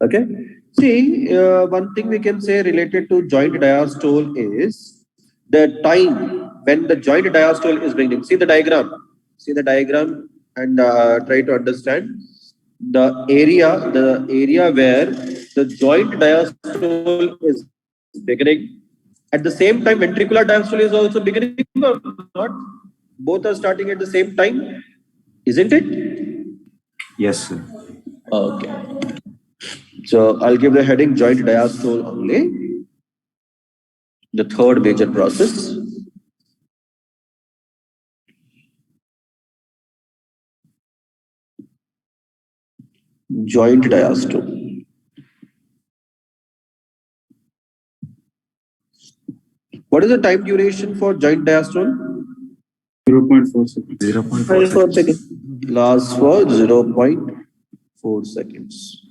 Okay. See, one thing we can say related to joint diastole is the time when the joint diastole is beginning. See the diagram. See the diagram and try to understand the area where the joint diastole is beginning. At the same time, ventricular diastole is also beginning or not? Both are starting at the same time, isn't it? Yes, sir. Okay. So I'll give the heading joint diastole only. The third major process. Joint diastole. What is the time duration for joint diastole? 0.4 seconds. 0.4 seconds. Lasts for 0.4 seconds.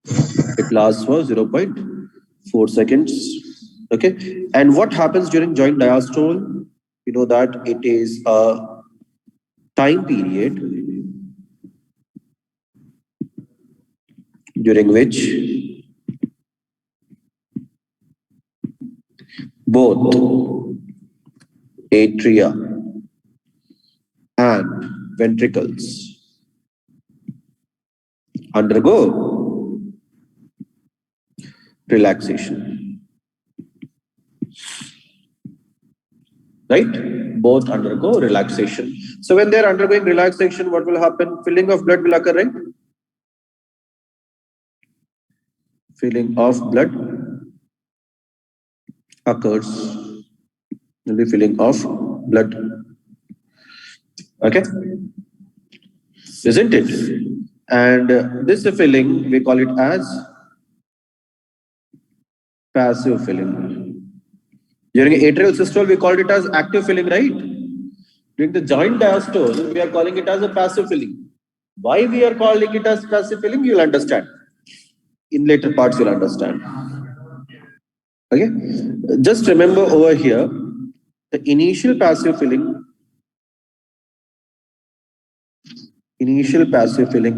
It lasts for 0.4 seconds. Okay. And what happens during joint diastole? You know that it is a time period during which both atria and ventricles undergo relaxation. Right? Both undergo relaxation. So when they're undergoing relaxation, what will happen? Filling of blood will occur, right? Filling of blood occurs. Will be filling of blood. Okay? Isn't it? And this filling, we call it as passive filling. During atrial systole, we called it as active filling, right? During the joint diastole, we are calling it as a passive filling. Why we are calling it as passive filling, you'll understand. In later parts, you'll understand. Okay? Just remember over here, the initial passive filling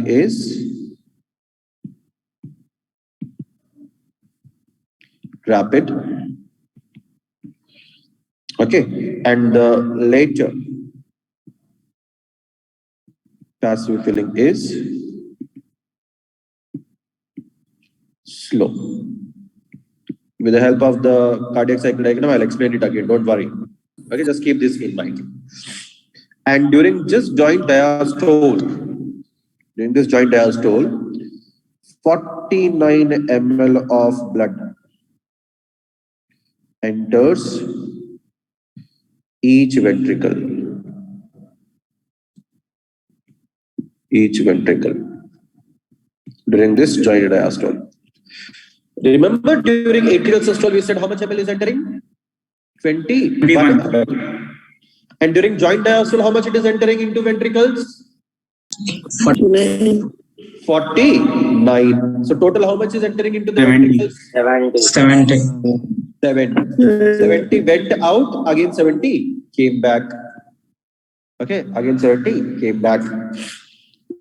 is rapid. Okay? And the later passive filling is slow. With the help of the cardiac cycle diagram, I'll explain it again. Don't worry. Okay, just keep this in mind. And during this joint diastole, 49 ml of blood enters each ventricle. During this joint diastole. Remember during atrial systole, we said how much ml is entering? 21 ml. And during joint diastole, how much it is entering into ventricles? 49. 49. So total how much is entering into the ventricles? 70. 70 went out, again 70 came back. Okay, again 70 came back.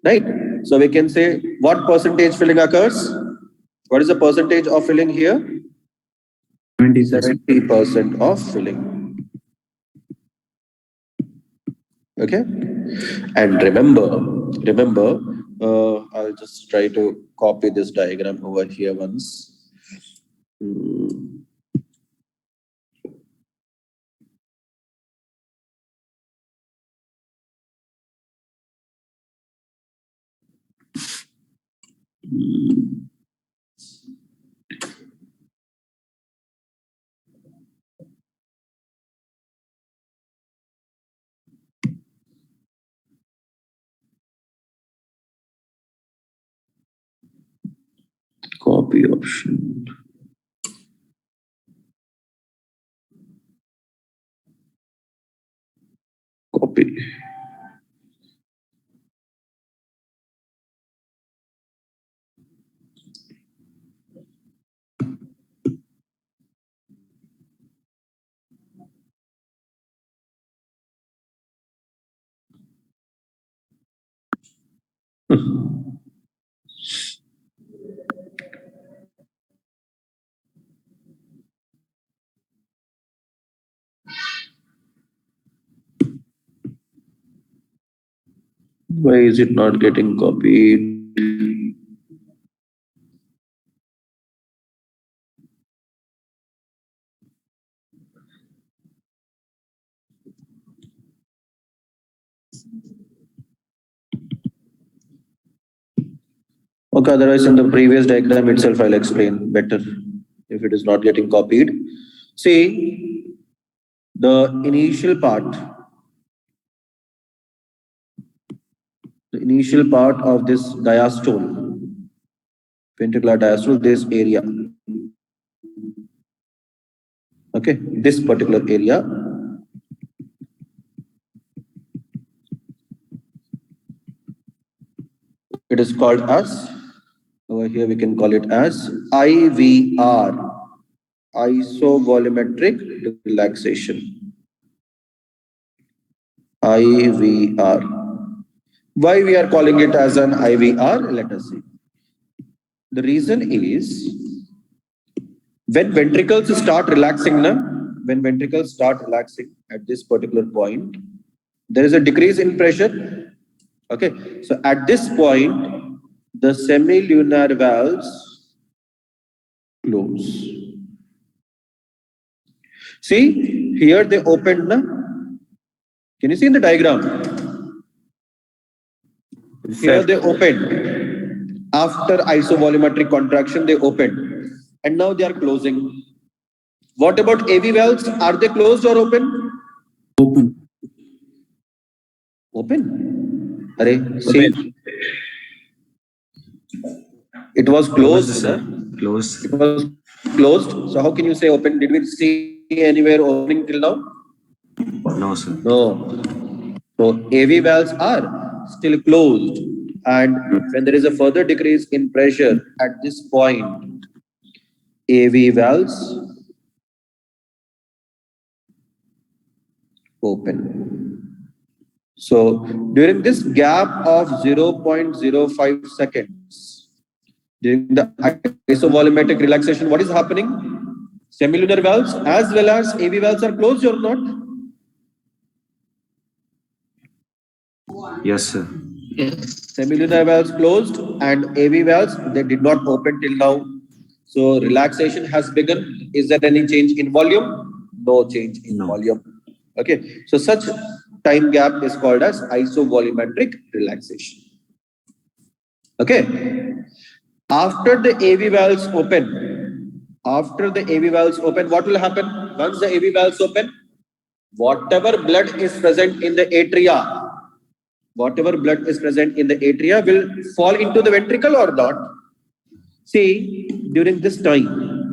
Right? So we can say what percentage filling occurs? What is the percentage of filling here? 70% of filling. Okay? And remember, I'll just try to copy this diagram over here once. Copy option. Copy. Why is it not getting copied? Okay, otherwise in the previous diagram itself I'll explain better if it is not getting copied. See, the initial part of this diastole, ventricular diastole, this area. Okay, this particular area. It is called as, over here we can call it as IVR, Isovolumetric Relaxation. IVR. Why we are calling it as an IVR? Let us see. The reason is when ventricles start relaxing, when ventricles start relaxing at this particular point, there is a decrease in pressure. Okay, so at this point, the semilunar valves close. See, here they opened. Can you see in the diagram? Here they opened. After isovolumetric contraction, they opened. And now they are closing. What about AV valves? Are they closed or open? Open. Open. Array, see. It was closed, sir. Closed. It was closed. So how can you say open? Did we see anywhere opening till now? No, sir. No. So AV valves are still closed. And when there is a further decrease in pressure at this point, AV valves open. So during this gap of 0.05 seconds, during the isovolumetric relaxation, what is happening? Semilunar valves as well as AV valves are closed or not? Yes, sir. Semilunar valves closed and AV valves, they did not open till now. So relaxation has begun. Is there any change in volume? No change in volume. Okay. So such time gap is called as isovolumetric relaxation. Okay. After the AV valves open, what will happen? Once the AV valves open, whatever blood is present in the atria, will fall into the ventricle or not? See, during this time,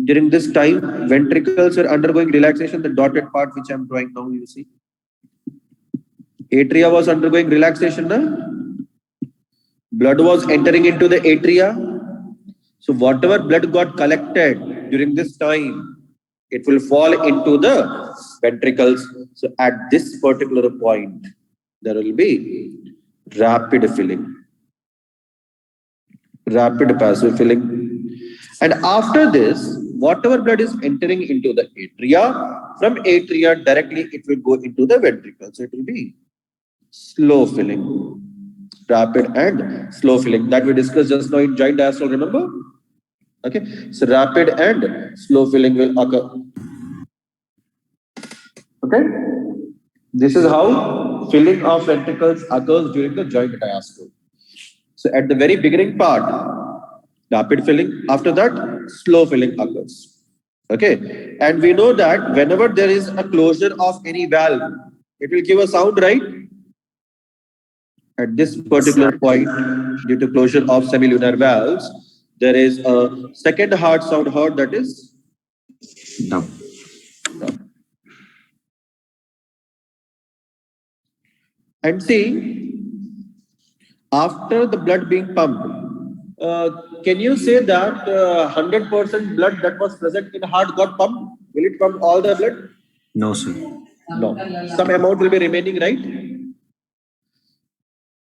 ventricles are undergoing relaxation. The dotted part which I am drawing now, you see. Atria was undergoing relaxation. Blood was entering into the atria. So whatever blood got collected during this time, it will fall into the ventricles. So at this particular point, there will be rapid filling, rapid passive filling. And after this, whatever blood is entering into the atria, from atria directly it will go into the ventricles. So it will be slow filling, rapid and slow filling. That we discussed just now in giant diastole, remember? Okay, so rapid and slow filling will occur. Okay, this is how filling of ventricles occurs during the joint diastole. So at the very beginning part, rapid filling. After that, slow filling occurs. Okay, and we know that whenever there is a closure of any valve, it will give a sound, right? At this particular point, due to closure of semilunar valves, there is a second hard sound heard, that is Dub. dub. And see, after the blood being pumped, can you say that 100% blood that was present in heart got pumped? Will it pump all the blood? No, sir. No. Some amount will be remaining, right?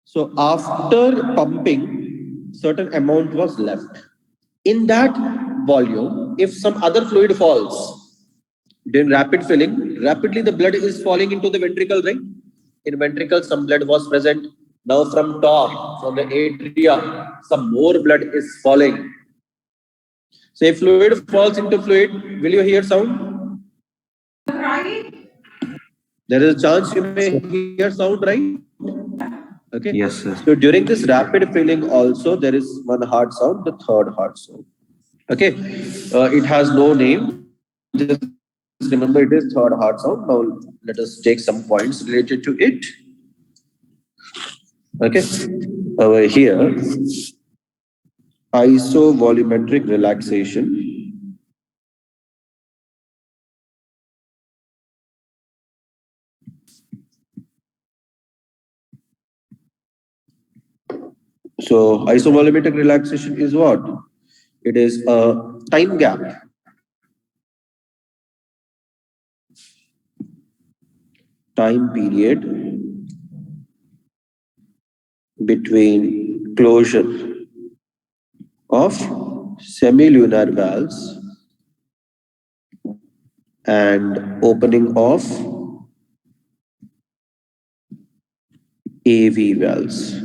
So after pumping, certain amount was left. In that volume, if some other fluid falls, during rapid filling, rapidly the blood is falling into the ventricle, right? In ventricle, some blood was present. Now from top, from the atria, some more blood is falling. So if fluid falls into fluid, will you hear sound? There is a chance you may hear sound, right? Okay. Yes, So sir. during this rapid filling also, there is one hard sound, the third hard sound. Okay. It has no name. Just remember it is third hard sound. Now let us take some points related to it. Okay. Over here, isovolumetric relaxation. So isovolumetric relaxation is what? It is a time gap, time period between closure of semilunar valves and opening of AV valves.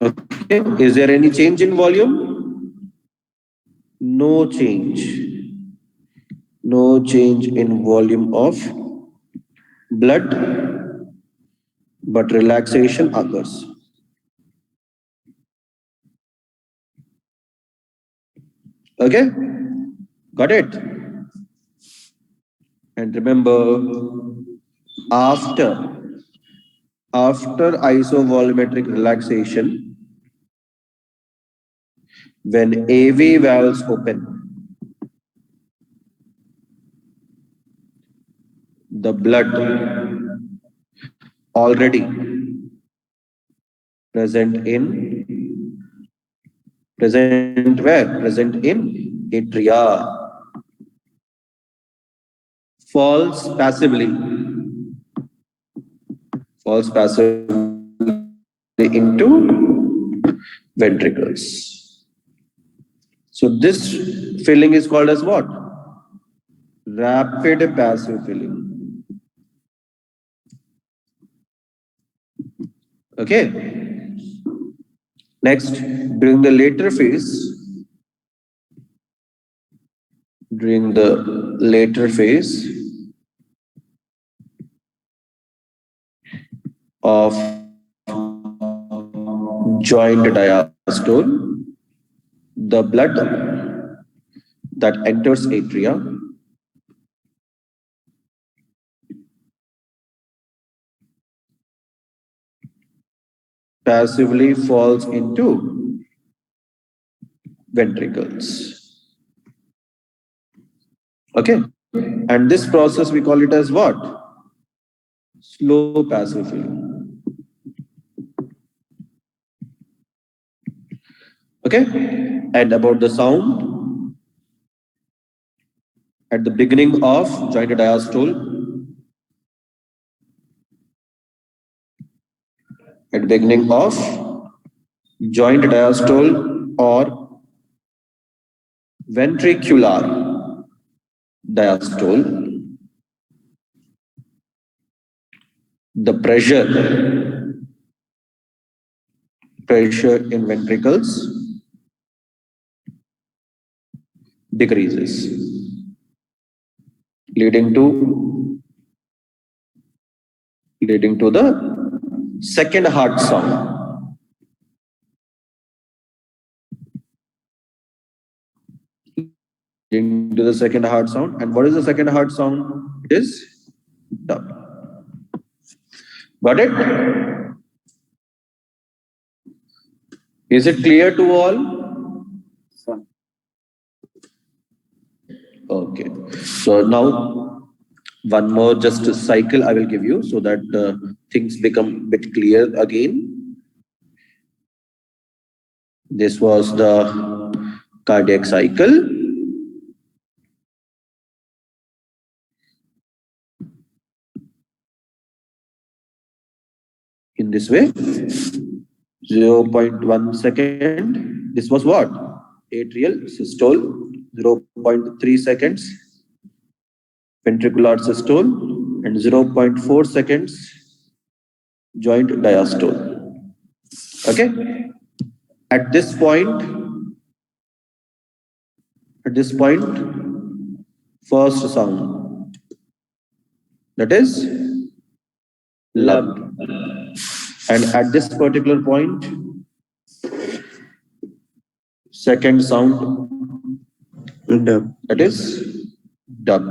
Okay, is there any change in volume? No change. No change in volume of blood, but relaxation occurs. Okay, got it? And remember, after isovolumetric relaxation, when AV valves open, the blood already present in present where? Present in atria falls passively into ventricles. So this filling is called as what? Rapid passive filling. Okay. Next, during the later phase, during the later phase of joint diastole, the blood that enters atria passively falls into ventricles. Okay. And this process we call it as what? Slow passive filling. Okay. And about the sound, at the beginning of joint diastole, at the beginning of joint diastole or ventricular diastole, the pressure in ventricles decreases, leading to the second heart sound. Leading to the second heart sound. And what is the second heart sound? It is dub. Got it? Is it clear to all? Okay. So now one more just a cycle I will give you so that things become bit clear again. This was the cardiac cycle. In this way, 0.1 second. This was what? Atrial systole, 0.3 seconds. Ventricular systole, and 0.4 seconds joint diastole. Okay. At this point, first sound, that is lub. And at this particular point, second sound, Dub. that is dub.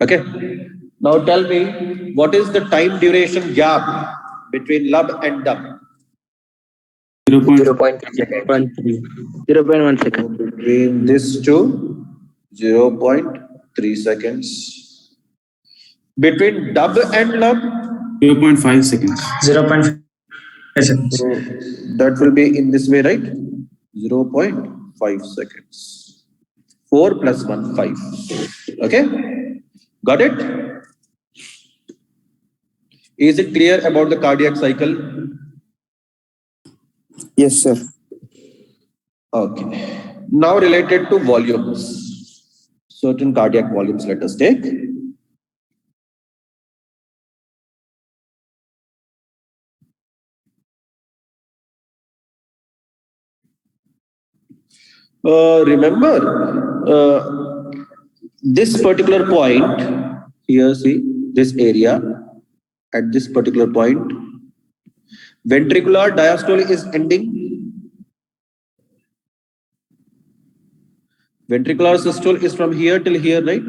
Okay. Now tell me, what is the time duration gap between lub and dub? 0.1 0.1 0.1 second. Between this two, 0.3 seconds. Between dub and lub, 0.5 seconds. 0.5 seconds. so that will be in this way, right? 0.5 seconds. 4 plus 1, 5. Okay? Got it? Is it clear about the cardiac cycle? Yes, sir. Okay. Now related to volumes. Certain cardiac volumes, let us take. Remember, this particular point here, see this area at this particular point, ventricular diastole is ending, ventricular systole is from here till here, right?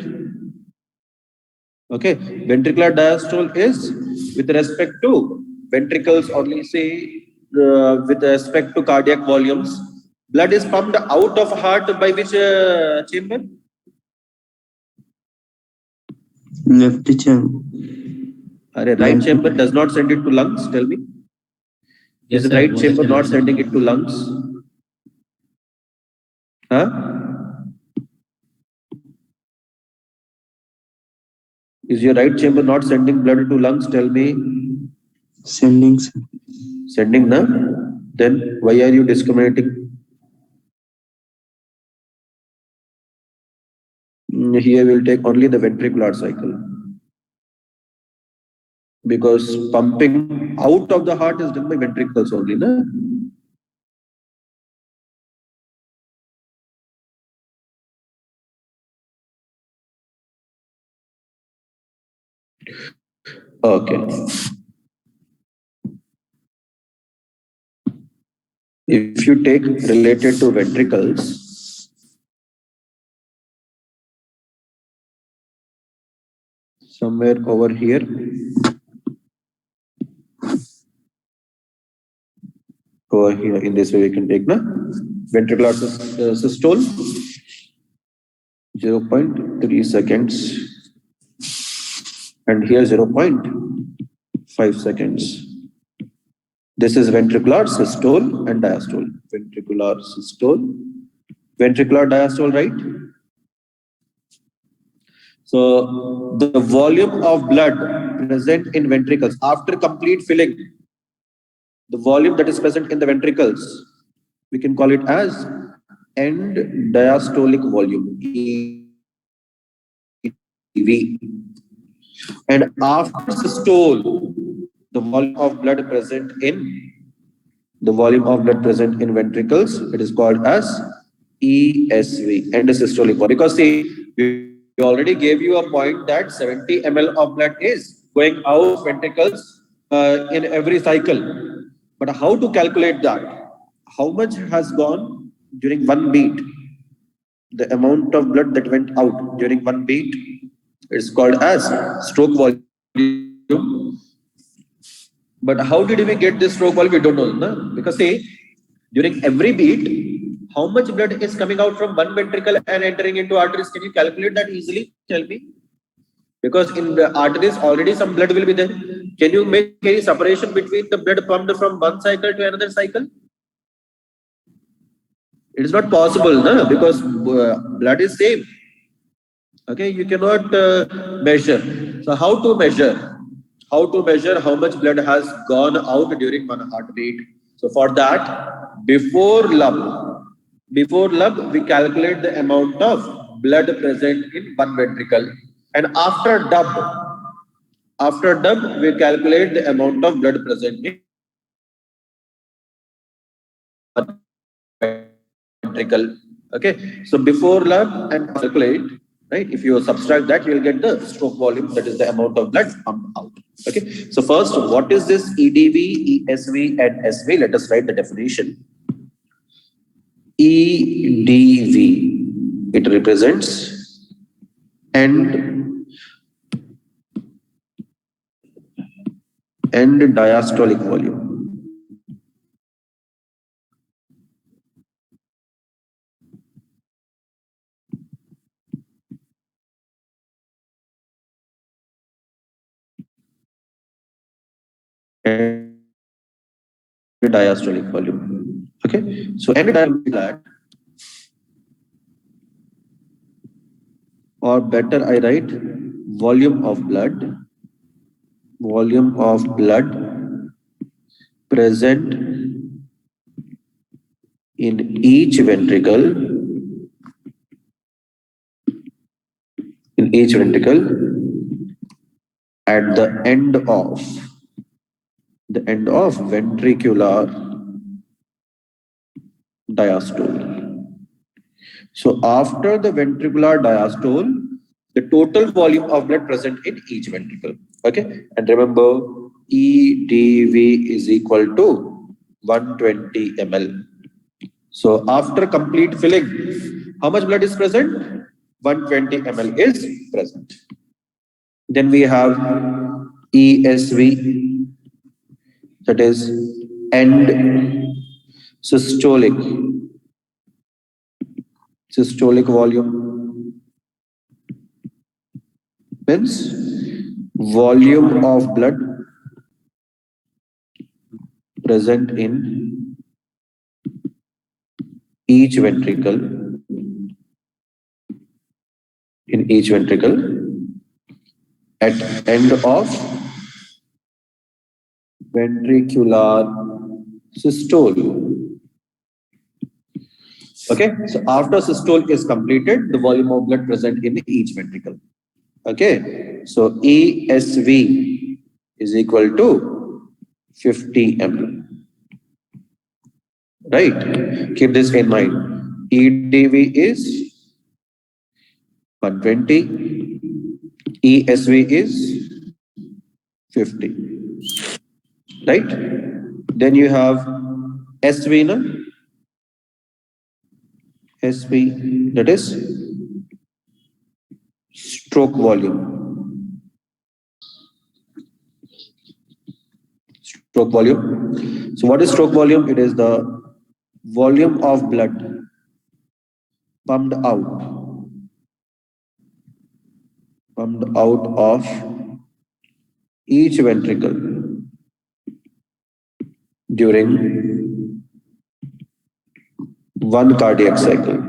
Okay, ventricular diastole is with respect to ventricles, only say with respect to cardiac volumes. Blood is pumped out of heart by which chamber? Left chamber. Right chamber does not send it to lungs, tell me. Is the right chamber not sending it to lungs? Huh? Is your right chamber not sending blood to lungs? Tell me. Sending, sir. Sending, na? Then why are you discriminating? Here we'll take only the ventricular cycle. Because pumping out of the heart is done by ventricles only, na? Okay. If you take related to ventricles, somewhere over here, in this way we can take na ventricular systole, 0.3 seconds, and here 0.5 seconds. This is ventricular systole and diastole. Ventricular systole, ventricular diastole, right? So the volume of blood present in ventricles after complete filling, the volume that is present in the ventricles, we can call it as end diastolic volume, EV. And after systole, the volume of blood present in ventricles, it is called as ESV, end systolic volume. Because see, we already gave you a point that 70 ml of blood is going out of ventricles in every cycle. But how to calculate that? How much has gone during one beat? The amount of blood that went out during one beat is called as stroke volume. But how did we get this stroke volume? We don't know, na? Because say during every beat, how much blood is coming out from one ventricle and entering into arteries? Can you calculate that easily? Tell me. Because in the arteries already some blood will be there. Can you make any separation between the blood pumped from one cycle to another cycle? It is not possible, na? Because blood is same. Okay, you cannot measure. So how to measure? How to measure how much blood has gone out during one heartbeat? So for that, before lub, we calculate the amount of blood present in one ventricle, and after After dub, we calculate the amount of blood present in ventricle. Okay, so before lab and calculate, right? If you subtract that, you will get the stroke volume, that is the amount of blood pumped out. Okay, so first, what is this EDV, ESV, and SV? Let us write the definition. EDV, it represents end diastolic volume. Diastolic volume. Okay, so end diastolic blood, or better I write volume of blood present in each ventricle at the end of ventricular diastole. So after the ventricular diastole, the total volume of blood present in each ventricle. Okay, and remember EDV is equal to 120 ml. So after complete filling, how much blood is present? 120 ml is present. Then we have ESV, that is end systolic volume, means volume of blood present in each ventricle at end of ventricular systole. Okay, so after systole is completed, the volume of blood present in each ventricle. Okay, so ESV is equal to 50 ml. Right, keep this in mind. EDV is 120, ESV is 50. Right, then you have SV, no? SV, that is stroke volume. Stroke volume. So what is stroke volume? It is the volume of blood pumped out of each ventricle during one cardiac cycle.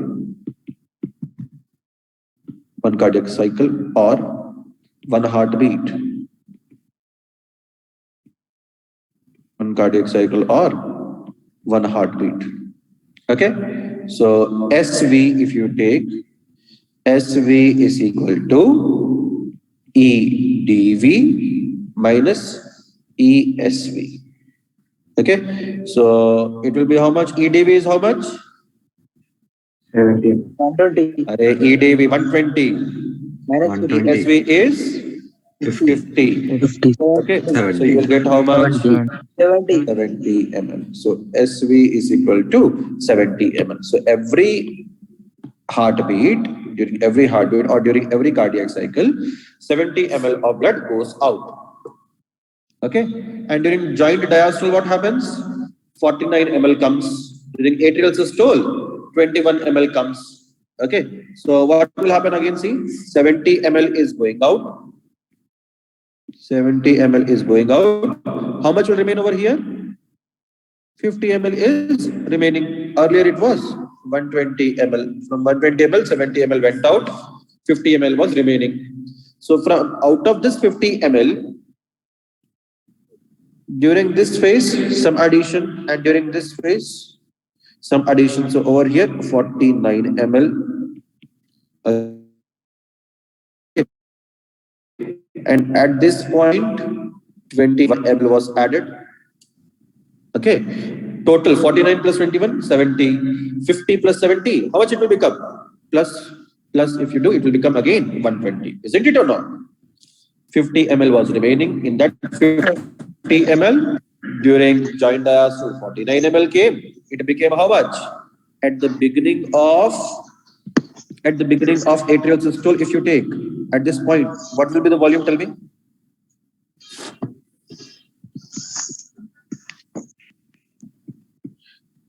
Or one heartbeat. One cardiac cycle or one heartbeat. Okay, so SV, if you take, SV is equal to EDV minus ESV. Okay, so it will be how much? EDV is how much? 120 EDV 120. minus 50. ESV is 50. 50. Okay, so 70. you will get how much? 70. 70 ml. So SV is equal to 70 ml. So during every heartbeat or during every cardiac cycle, 70 ml of blood goes out. Okay, and during joint diastole, what happens? 49 ml comes. During atrial systole, 21 ml comes. Okay, so what will happen again? See, 70 ml is going out. 70 ml is going out. How much will remain over here? 50 ml is remaining. Earlier it was 120 ml. From 120 ml, 70 ml went out. 50 ml was remaining. So from out of this 50 ml, during this phase, some addition, and during this phase, some addition. So over here, 49 ml. and at this point 21 ml was added. Okay, total 49 plus 21 70, 50 plus 70, how much it will become? Plus if you do, it will become again 120, isn't it or not? 50 ml was remaining. In that 50 ml, during joint diastole 49 ml came. It became how much? At the beginning of atrial systole, if you take at this point, what will be the volume? Tell me.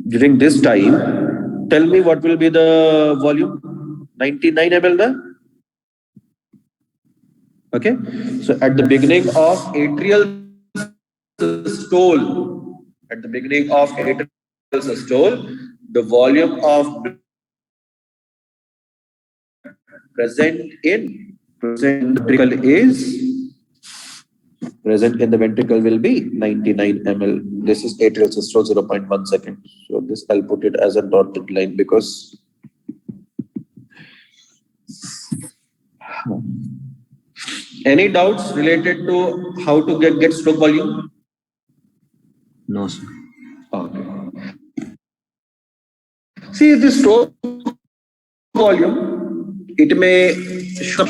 During this time, tell me what will be the volume? 99 ml, na? Okay. So at the beginning of atrial systole, the volume of blood present in the ventricle will be 99 ml. This is atrial systole 0.1 second. So this I'll put it as a dotted line because any doubts related to how to get stroke volume? No, sir. Okay. See, the stroke volume, it may show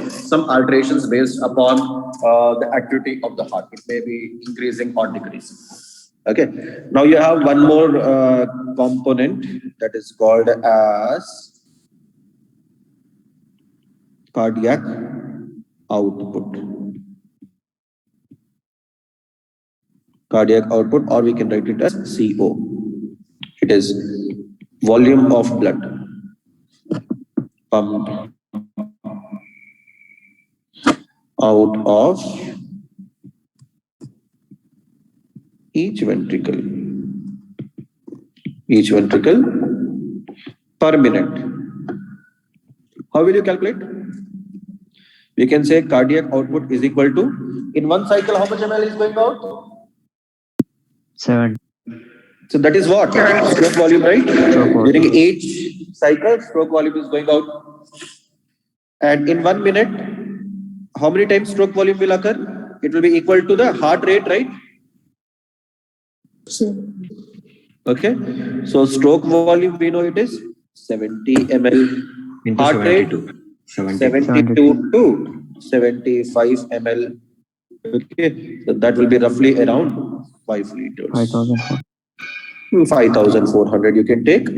some alterations based upon the activity of the heart. It may be increasing or decreasing. Okay. Now you have one more component that is called as cardiac output. Cardiac output, or we can write it as CO. It is volume of blood pumped out of each ventricle per minute. How will you calculate? We can say cardiac output is equal to, in one cycle, how much ml is going out? 7. So that is what? Stroke volume, right? During each cycle, stroke volume is going out. And in 1 minute, how many times stroke volume will occur? It will be equal to the heart rate, right? Okay. So stroke volume, we know it is 70 ml. Into Heart rate 72. to 75 ml. Okay. So that will be roughly around 5 liters. 5,400 you can take,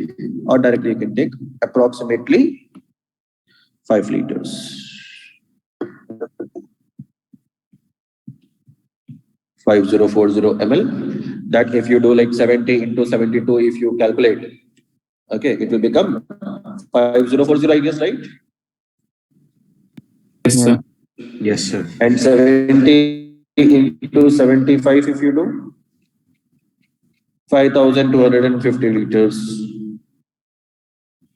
or directly you can take approximately 5 liters. 5040 ml. That if you do like 70 into 72, if you calculate, okay, it will become 5040, I guess, right? Yes, sir. Yes, sir. And 70 into 75, if you do 5,250 liters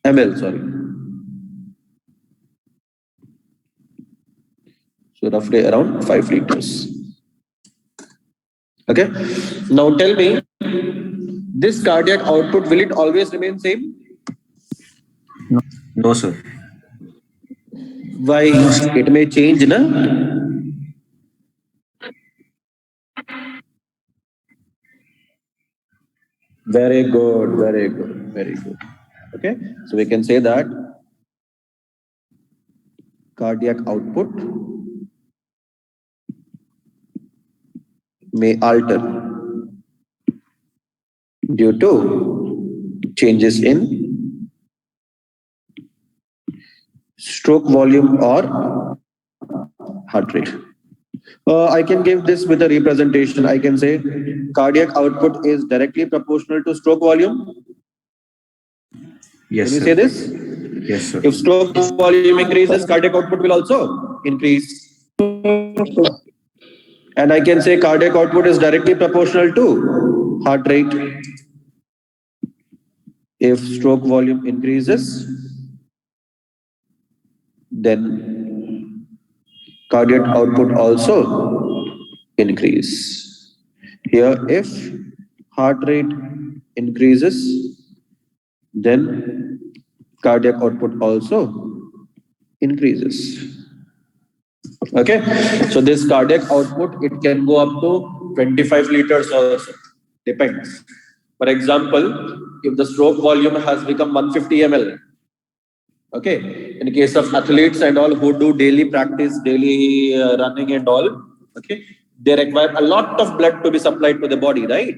ml, sorry. So roughly around 5 liters. Okay. Now tell me, this cardiac output, will it always remain same? No, sir. Why? It may change, na? Very good, very good, very good. Okay. So we can say that cardiac output may alter due to changes in stroke volume or heart rate. I can give this with a representation. I can say cardiac output is directly proportional to stroke volume. Yes, Can you sir. say this? Yes, sir. If stroke volume increases, cardiac output will also increase. And I can say cardiac output is directly proportional to heart rate. If stroke volume increases, then cardiac output also increase. Here, if heart rate increases, then cardiac output also increases. Okay, so this cardiac output, it can go up to 25 liters also, depends. For example, if the stroke volume has become 150 ml, okay, in case of athletes and all who do daily practice, daily running and all, okay, they require a lot of blood to be supplied to the body, right,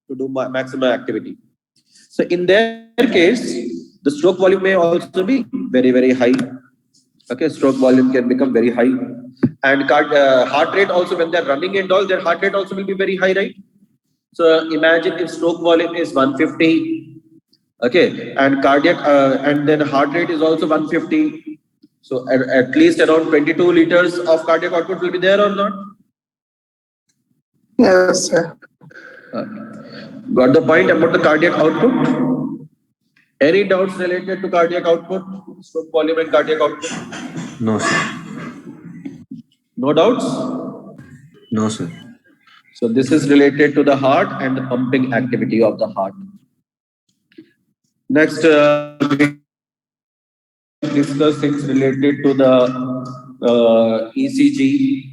to do maximum activity. So in their case, the stroke volume may also be very, very high. Okay, stroke volume can become very high. And heart rate also, when they're running and all, their heart rate also will be very high, right? So imagine if stroke volume is 150, okay, and cardiac, and then heart rate is also 150. So at least around 22 liters of cardiac output will be there or not? Yes, sir. Got the point about the cardiac output? Any doubts related to cardiac output, stroke volume and cardiac output? No, sir. No doubts? No, sir. So this is related to the heart and the pumping activity of the heart. Next, we discuss things related to the ECG.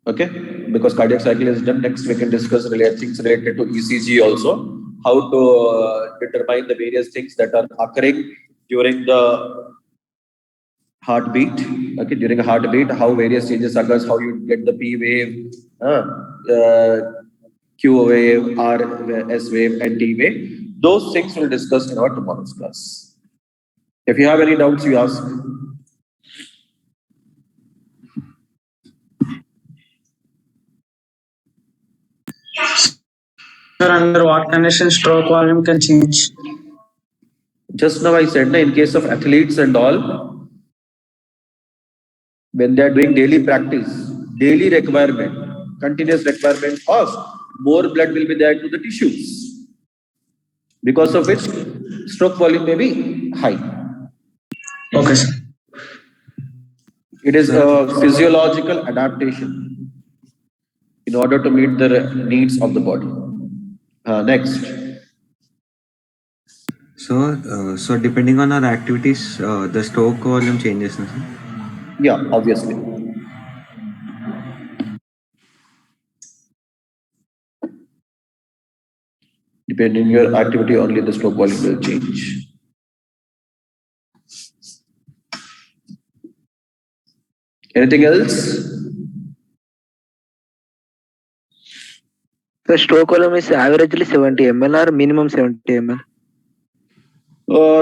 Okay, because cardiac cycle is done. Next, we can discuss things related to ECG also. How to determine the various things that are occurring during the heartbeat. Okay, during a heartbeat, how various changes occurs, how you get the P wave, Q wave, R, S wave, and T wave. Those things we'll discuss in our tomorrow's class. If you have any doubts, you ask. Sir, under what condition stroke volume can change? Just now I said, in case of athletes and all, when they are doing daily practice, daily requirement, continuous requirement of more blood will be there to the tissues, because of which stroke volume may be high. Okay, sir. It is a physiological adaptation in order to meet the needs of the body. Next. So depending on our activities, the stroke volume changes, no, sir? Yeah, obviously. Depending on your activity, only the stroke volume will change. Anything else? The stroke volume is averagely 70 ml or minimum 70 ml.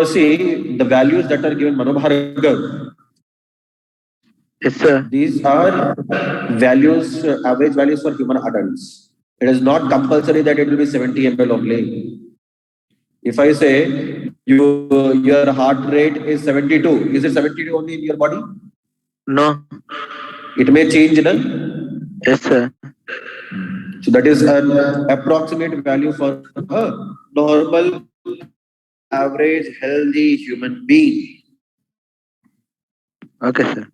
See, the values that are given Manobhargav, Yes, sir. these are values, average values for human adults. It is not compulsory that it will be 70 ml only. If I say your heart rate is 72, is it 72 only in your body? No. It may change, no? Yes, sir. So that is an approximate value for a normal, average, healthy human being. Okay, sir.